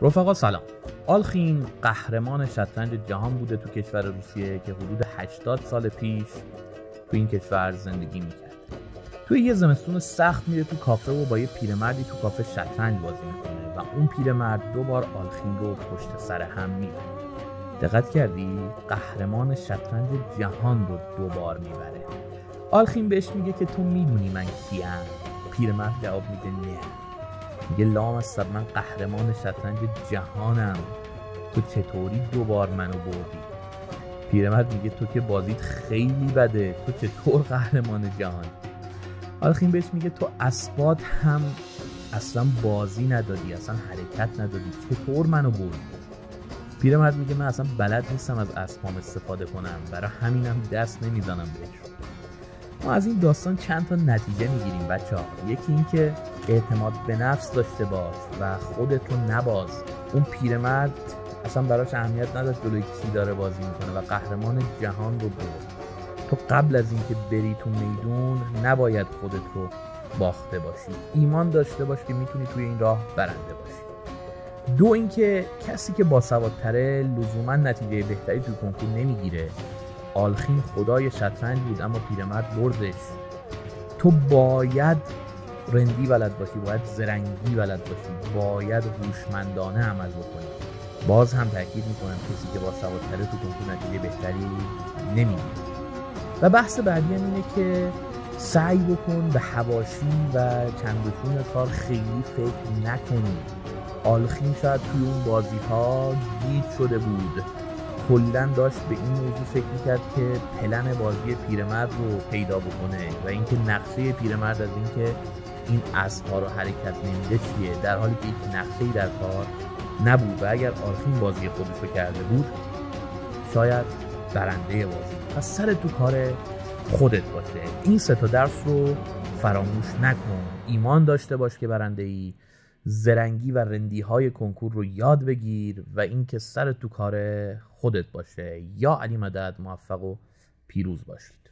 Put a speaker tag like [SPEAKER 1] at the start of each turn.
[SPEAKER 1] رفقا سلام. آلخین قهرمان شطرنج جهان بوده تو کشور روسیه که حدود 80 سال پیش تو این کشور زندگی میکرد. توی یه زمستون سخت میره تو کافه و با یه پیرمردی تو کافه شطرنج بازی میکنه و اون پیرمرد 2 بار آلخین رو پشت سر هم میبره. دقت کردی؟ قهرمان شطرنج جهان رو 2 بار میبره. آلخین بهش میگه که تو میدونی من کیم؟ پیرمرد جواب میده نه. میگه لامصب من قهرمان شطرنج جهانم، تو چطوری 2 بار منو بردی؟ پیرمرد میگه تو که بازیت خیلی بده، تو چطور قهرمان جهان؟ آلخین بهش میگه تو اسبات هم اصلا بازی ندادی، اصلا حرکت ندادی، چطور منو بردی؟ پیرمرد میگه من اصلا بلد نیستم از اسبام استفاده کنم، برای همینم دست نمیزنم بهش. ما از این داستان چند تا نتیجه میگیریم بچه ها. یکی این که اعتماد به نفس داشته باش و خودت رو نباز. اون پیرمرد اصلا براش اهمیت نداشت جلوی کی داره بازی میکنه و قهرمان جهان رو برد. تو قبل از اینکه بری تو میدون نباید خودت رو باخته باشی. ایمان داشته باش که میتونی توی این راه برنده باشی. 2 اینکه کسی که باسوادتره لزوما نتیجه بهتری توی کنکور نمیگیره. آلخین خدای شطرنج بود اما پیرمرد بردش. تو باید رندی بلد باشی، باید زرنگی بلد باشی، باید هوشمندانه عمل بکنی. باز هم تاکید میکنم کسی که باسوادتره تو کنکور نتیجه بهتری نمیگیره. و بحث بعدی هم اینه که سعی بکن به حواشی و چند و چون کار خیلی فکر نکنی. آلخین شاید توی اون بازی ها گیج شده بود، کلن داشت به این موضوع فکر میکرد که پلن بازی پیرمرد رو پیدا بکنه و اینکه نقشه پیرمرد از اینکه این اسب‌ها رو حرکت نمیده چیه، در حالی که هیچ نقشه‌ای در کار نبود و اگر آلخین بازی خودش رو کرده بود شاید برنده بازی. پس سر تو کار خودت باشه. این 3 تا درس رو فراموش نکن. ایمان داشته باش که برنده ای، زرنگی و رندی های کنکور رو یاد بگیر و اینکه سر تو کار خودت باشه. یا علی مدد، موفق و پیروز باشید.